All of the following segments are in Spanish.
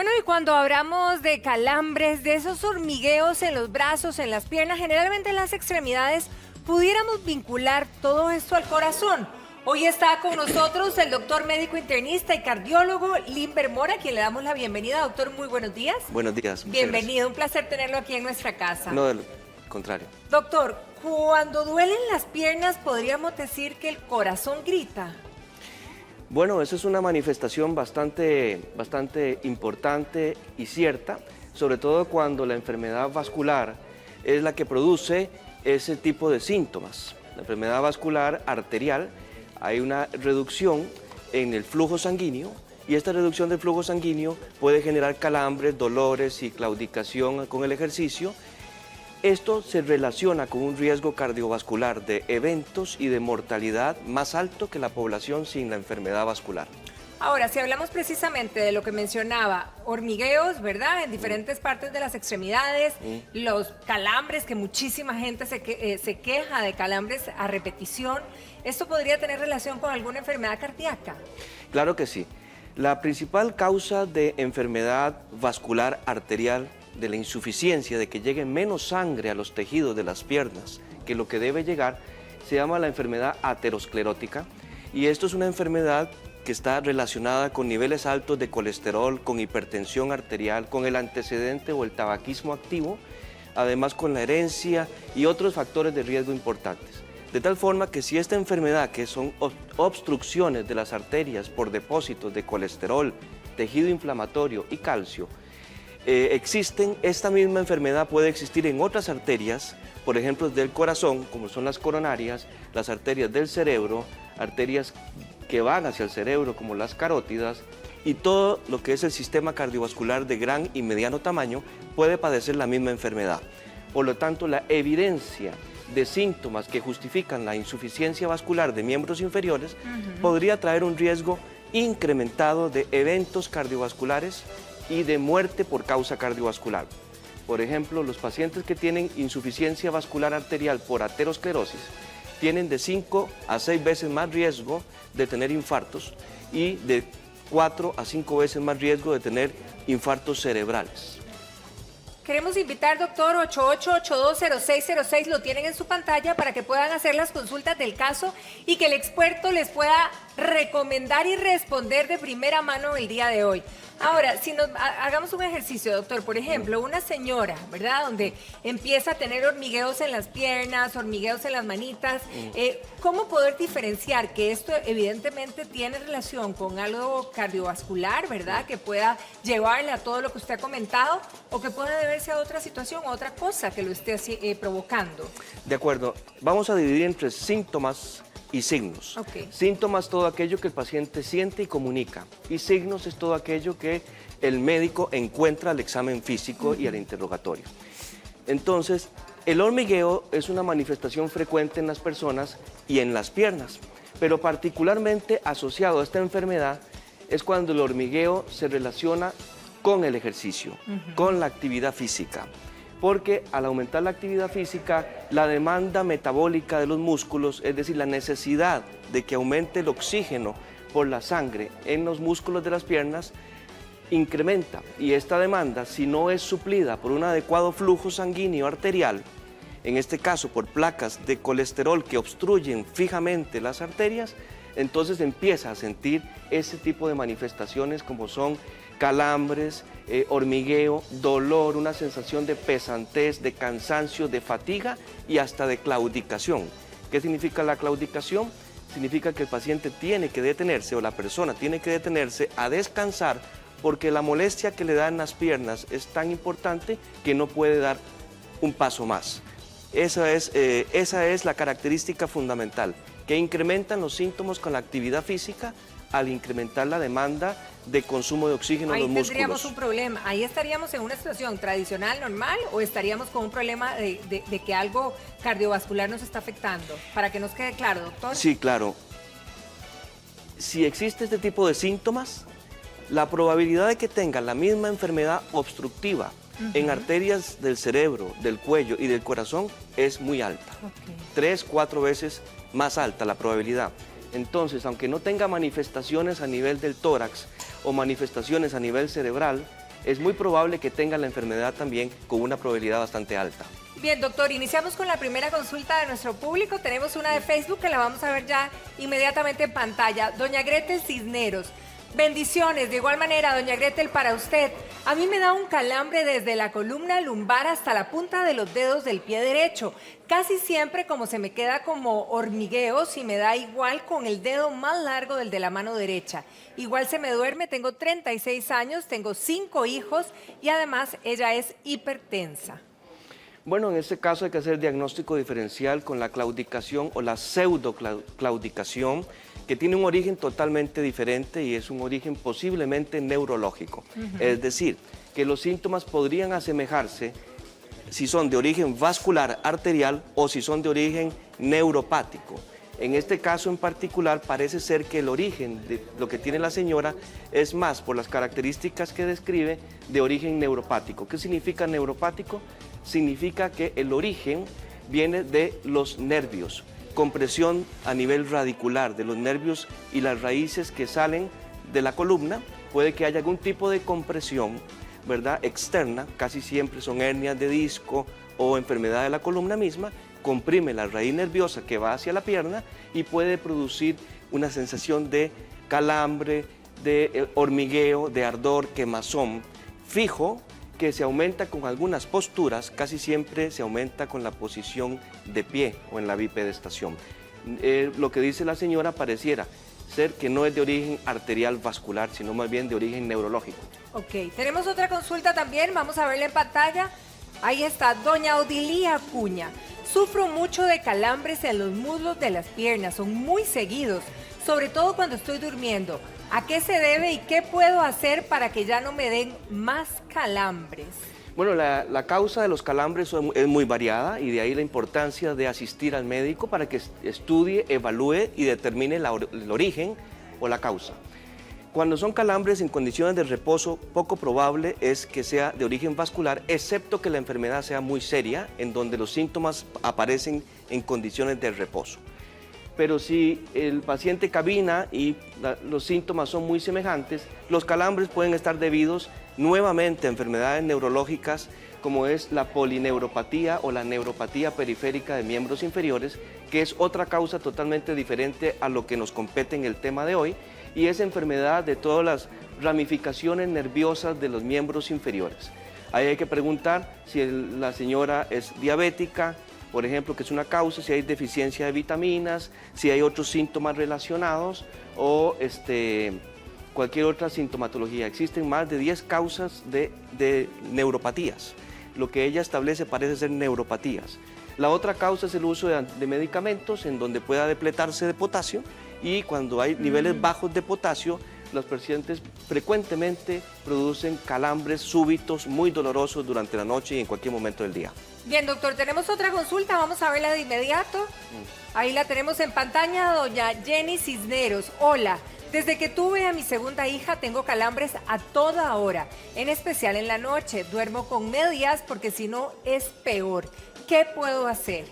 Bueno, y cuando hablamos de calambres, de esos hormigueos en los brazos, en las piernas, generalmente en las extremidades, pudiéramos vincular todo esto al corazón. Hoy está con nosotros el doctor médico internista y cardiólogo Limber Mora, a quien le damos la bienvenida. Doctor, muy buenos días. Buenos días. Bienvenido, un placer tenerlo aquí en nuestra casa. No, del contrario. Doctor, cuando duelen las piernas, ¿podríamos decir que el corazón grita? Bueno, esa es una manifestación bastante importante y cierta, sobre todo cuando la enfermedad vascular es la que produce ese tipo de síntomas. La enfermedad vascular arterial, hay una reducción en el flujo sanguíneo y esta reducción del flujo sanguíneo puede generar calambres, dolores y claudicación con el ejercicio. Esto se relaciona con un riesgo cardiovascular de eventos y de mortalidad más alto que la población sin la enfermedad vascular. Ahora, si hablamos precisamente de lo que mencionaba, hormigueos, ¿verdad? En diferentes partes de las extremidades, los calambres, que muchísima gente se queja de calambres a repetición, ¿esto podría tener relación con alguna enfermedad cardíaca? Claro que sí. La principal causa de enfermedad vascular arterial, de la insuficiencia, de que llegue menos sangre a los tejidos de las piernas que lo que debe llegar, se llama la enfermedad aterosclerótica, y esto es una enfermedad que está relacionada con niveles altos de colesterol, con hipertensión arterial, con el antecedente o el tabaquismo activo, además con la herencia y otros factores de riesgo importantes. De tal forma que si esta enfermedad, que son obstrucciones de las arterias por depósitos de colesterol, tejido inflamatorio y calcio, existen, esta misma enfermedad puede existir en otras arterias, por ejemplo del corazón, como son las coronarias, las arterias del cerebro, arterias que van hacia el cerebro como las carótidas, y todo lo que es el sistema cardiovascular de gran y mediano tamaño puede padecer la misma enfermedad. Por lo tanto, la evidencia de síntomas que justifican la insuficiencia vascular de miembros inferiores podría traer un riesgo incrementado de eventos cardiovasculares y de muerte por causa cardiovascular. Por ejemplo, los pacientes que tienen insuficiencia vascular arterial por aterosclerosis tienen de 5 a 6 veces más riesgo de tener infartos y de 4 a 5 veces más riesgo de tener infartos cerebrales. Queremos invitar, doctor, 88820606, lo tienen en su pantalla para que puedan hacer las consultas del caso y que el experto les pueda recomendar y responder de primera mano el día de hoy. Ahora, si hagamos un ejercicio, doctor, por ejemplo, una señora, ¿verdad?, donde empieza a tener hormigueos en las piernas, hormigueos en las manitas, ¿cómo poder diferenciar que esto evidentemente tiene relación con algo cardiovascular, ¿verdad?, que pueda llevarle a todo lo que usted ha comentado, o que pueda deberse a otra situación, a otra cosa que lo esté provocando? De acuerdo, vamos a dividir entre síntomas y signos. Síntomas, todo aquello que el paciente siente y comunica, y signos es todo aquello que el médico encuentra al examen físico y al interrogatorio. Entonces, el hormigueo es una manifestación frecuente en las personas y en las piernas, pero particularmente asociado a esta enfermedad es cuando el hormigueo se relaciona con el ejercicio, con la actividad física. Porque al aumentar la actividad física, la demanda metabólica de los músculos, es decir, la necesidad de que aumente el oxígeno por la sangre en los músculos de las piernas, incrementa. Y esta demanda, si no es suplida por un adecuado flujo sanguíneo arterial, en este caso por placas de colesterol que obstruyen fijamente las arterias, entonces empieza a sentir ese tipo de manifestaciones como son calambres, hormigueo, dolor, una sensación de pesantez, de cansancio, de fatiga y hasta de claudicación. ¿Qué significa la claudicación? Significa que el paciente tiene que detenerse, o la persona tiene que detenerse a descansar, porque la molestia que le da en las piernas es tan importante que no puede dar un paso más. Esa es la característica fundamental, que incrementan los síntomas con la actividad física al incrementar la demanda de consumo de oxígeno en los músculos. Ahí tendríamos un problema. ¿Ahí estaríamos en una situación tradicional, normal, o estaríamos con un problema de que algo cardiovascular nos está afectando? Para que nos quede claro, doctor. Sí, claro. Si existe este tipo de síntomas, la probabilidad de que tenga la misma enfermedad obstructiva en arterias del cerebro, del cuello y del corazón es muy alta. 3, 4 veces más alta la probabilidad. Entonces, aunque no tenga manifestaciones a nivel del tórax o manifestaciones a nivel cerebral, es muy probable que tenga la enfermedad también con una probabilidad bastante alta. Bien, doctor, iniciamos con la primera consulta de nuestro público. Tenemos una de Facebook que la vamos a ver ya inmediatamente en pantalla. Doña Gretel Cisneros. Bendiciones, de igual manera, doña Gretel, para usted. A mí me da un calambre desde la columna lumbar hasta la punta de los dedos del pie derecho. Casi siempre como se me queda como hormigueos y me da igual con el dedo más largo del de la mano derecha. Igual se me duerme, tengo 36 años, tengo 5 hijos y además ella es hipertensa. Bueno, en este caso hay que hacer diagnóstico diferencial con la claudicación o la pseudoclaudicación, que tiene un origen totalmente diferente y es un origen posiblemente neurológico. Es decir, que los síntomas podrían asemejarse si son de origen vascular arterial o si son de origen neuropático. En este caso en particular parece ser que el origen de lo que tiene la señora es más por las características que describe de origen neuropático. ¿Qué significa neuropático? Significa que el origen viene de los nervios, compresión a nivel radicular de los nervios y las raíces que salen de la columna. Puede que haya algún tipo de compresión, ¿verdad?, externa, casi siempre son hernias de disco o enfermedad de la columna misma, comprime la raíz nerviosa que va hacia la pierna y puede producir una sensación de calambre, de hormigueo, de ardor, quemazón fijo, que se aumenta con algunas posturas, casi siempre se aumenta con la posición de pie o en la bipedestación. Lo que dice la señora pareciera ser que no es de origen arterial vascular, sino más bien de origen neurológico. Ok, tenemos otra consulta también, vamos a verla en pantalla. Ahí está, doña Odilia Acuña. Sufro mucho de calambres en los muslos de las piernas, son muy seguidos, sobre todo cuando estoy durmiendo. ¿A qué se debe y qué puedo hacer para que ya no me den más calambres? Bueno, la causa de los calambres es muy variada y de ahí la importancia de asistir al médico para que estudie, evalúe y determine el origen o la causa. Cuando son calambres en condiciones de reposo, poco probable es que sea de origen vascular, excepto que la enfermedad sea muy seria, en donde los síntomas aparecen en condiciones de reposo. Pero si el paciente camina y los síntomas son muy semejantes, los calambres pueden estar debidos nuevamente a enfermedades neurológicas como es la polineuropatía o la neuropatía periférica de miembros inferiores, que es otra causa totalmente diferente a lo que nos compete en el tema de hoy, y es enfermedad de todas las ramificaciones nerviosas de los miembros inferiores. Ahí hay que preguntar si la señora es diabética, por ejemplo, que es una causa, si hay deficiencia de vitaminas, si hay otros síntomas relacionados o cualquier otra sintomatología. Existen más de 10 causas de neuropatías. Lo que ella establece parece ser neuropatías. La otra causa es el uso de medicamentos en donde pueda depletarse de potasio, y cuando hay niveles bajos de potasio, los pacientes frecuentemente producen calambres súbitos muy dolorosos durante la noche y en cualquier momento del día. Bien, doctor, tenemos otra consulta, vamos a verla de inmediato. Ahí la tenemos en pantalla, doña Jenny Cisneros. Hola, desde que tuve a mi segunda hija tengo calambres a toda hora, en especial en la noche. Duermo con medias porque si no es peor. ¿Qué puedo hacer?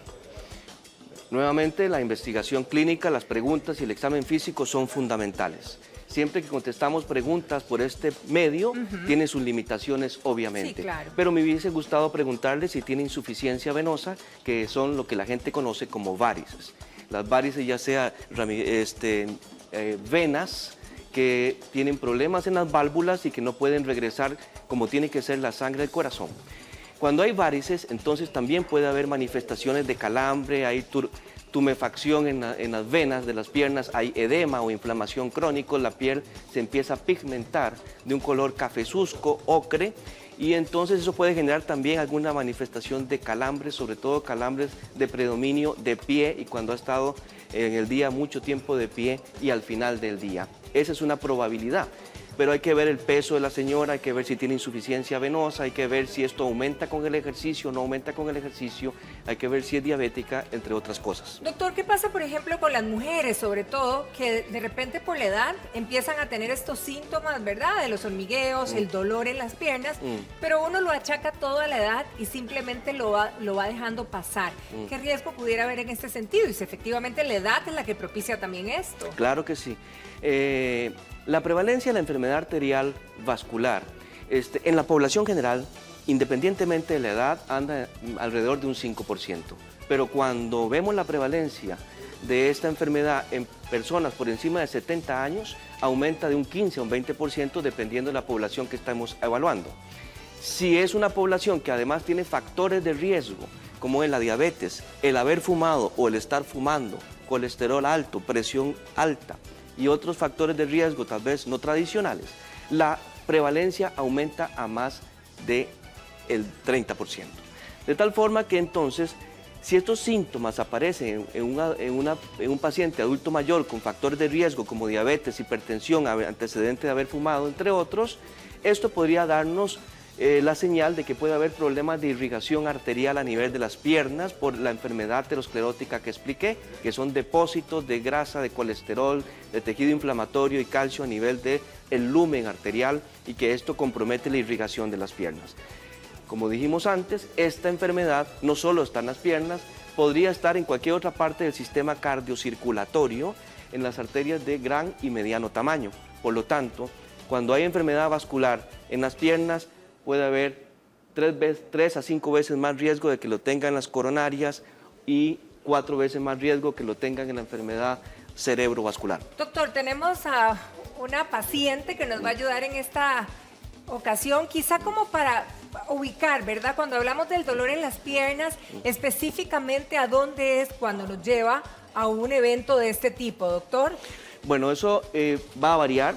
Nuevamente, la investigación clínica, las preguntas y el examen físico son fundamentales. Siempre que contestamos preguntas por este medio, tiene sus limitaciones, obviamente. Sí, claro. Pero me hubiese gustado preguntarle si tiene insuficiencia venosa, que son lo que la gente conoce como varices. Las varices ya sea venas que tienen problemas en las válvulas y que no pueden regresar como tiene que ser la sangre del corazón. Cuando hay varices, entonces también puede haber manifestaciones de calambre, hay tumefacción en las venas de las piernas, hay edema o inflamación crónico, la piel se empieza a pigmentar de un color cafezuzco, ocre, y entonces eso puede generar también alguna manifestación de calambres, sobre todo calambres de predominio de pie y cuando ha estado en el día mucho tiempo de pie y al final del día. Esa es una probabilidad. Pero hay que ver el peso de la señora, hay que ver si tiene insuficiencia venosa, hay que ver si esto aumenta con el ejercicio o no aumenta con el ejercicio, hay que ver si es diabética, entre otras cosas. Doctor, ¿qué pasa, por ejemplo, con las mujeres, sobre todo, que de repente por la edad empiezan a tener estos síntomas, ¿verdad? De los hormigueos, el dolor en las piernas, pero uno lo achaca todo a la edad y simplemente lo va dejando pasar. ¿Qué riesgo pudiera haber en este sentido? Y si efectivamente la edad es la que propicia también esto. Claro que sí. La prevalencia de la enfermedad arterial vascular En la población general, independientemente de la edad, anda alrededor de un 5%. Pero cuando vemos la prevalencia de esta enfermedad en personas por encima de 70 años, aumenta de un 15 a un 20% dependiendo de la población que estamos evaluando. Si es una población que además tiene factores de riesgo, como es la diabetes, el haber fumado o el estar fumando, colesterol alto, presión alta y otros factores de riesgo tal vez no tradicionales, la prevalencia aumenta a más del 30%. De tal forma que entonces, si estos síntomas aparecen en un paciente adulto mayor con factores de riesgo como diabetes, hipertensión, antecedente de haber fumado, entre otros, esto podría darnos la señal de que puede haber problemas de irrigación arterial a nivel de las piernas por la enfermedad aterosclerótica que expliqué, que son depósitos de grasa, de colesterol, de tejido inflamatorio y calcio a nivel del lumen arterial y que esto compromete la irrigación de las piernas. Como dijimos antes, esta enfermedad no solo está en las piernas, podría estar en cualquier otra parte del sistema cardiocirculatorio, en las arterias de gran y mediano tamaño. Por lo tanto, cuando hay enfermedad vascular en las piernas, puede haber 3 a 5 veces más riesgo de que lo tengan en las coronarias y 4 veces más riesgo que lo tengan en la enfermedad cerebrovascular. Doctor, tenemos a una paciente que nos va a ayudar en esta ocasión, quizá como para ubicar, ¿verdad? Cuando hablamos del dolor en las piernas, específicamente a dónde es cuando nos lleva a un evento de este tipo, doctor. Bueno, eso va a variar.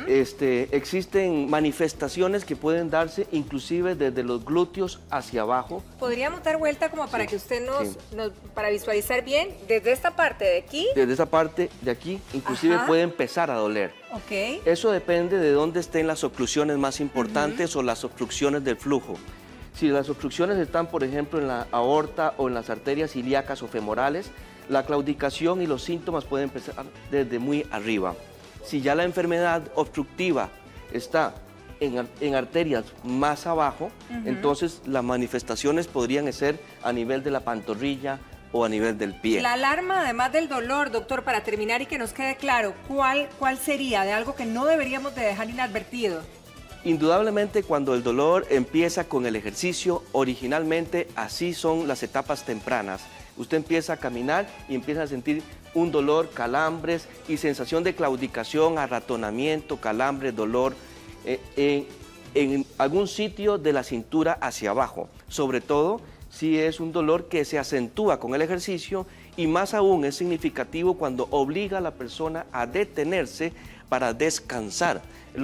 Existen manifestaciones que pueden darse inclusive desde los glúteos hacia abajo. Podríamos dar vuelta como para que usted para visualizar bien, desde esta parte de aquí. Desde esa parte de aquí, inclusive puede empezar a doler. Okay. Eso depende de dónde estén las oclusiones más importantes o las obstrucciones del flujo. Si las obstrucciones están, por ejemplo, en la aorta o en las arterias ilíacas o femorales, la claudicación y los síntomas pueden empezar desde muy arriba. Si ya la enfermedad obstructiva está en arterias más abajo, entonces las manifestaciones podrían ser a nivel de la pantorrilla o a nivel del pie. La alarma, además del dolor, doctor, para terminar y que nos quede claro, ¿cuál sería de algo que no deberíamos de dejar inadvertido? Indudablemente cuando el dolor empieza con el ejercicio, originalmente así son las etapas tempranas. Usted empieza a caminar y empieza a sentir un dolor, calambres y sensación de claudicación, arratonamiento, calambres, dolor en algún sitio de la cintura hacia abajo. Sobre todo si es un dolor que se acentúa con el ejercicio y más aún es significativo cuando obliga a la persona a detenerse para descansar. Es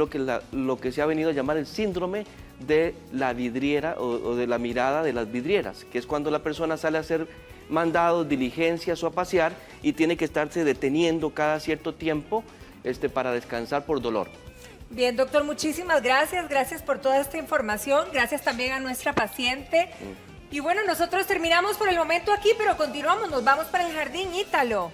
lo que se ha venido a llamar el síndrome de la vidriera o de la mirada de las vidrieras, que es cuando la persona sale a hacer mandados, diligencias o a pasear y tiene que estarse deteniendo cada cierto tiempo para descansar por dolor. Bien, doctor, muchísimas gracias. Gracias por toda esta información. Gracias también a nuestra paciente. Y bueno, nosotros terminamos por el momento aquí, pero continuamos. Nos vamos para el Jardín Ítalo.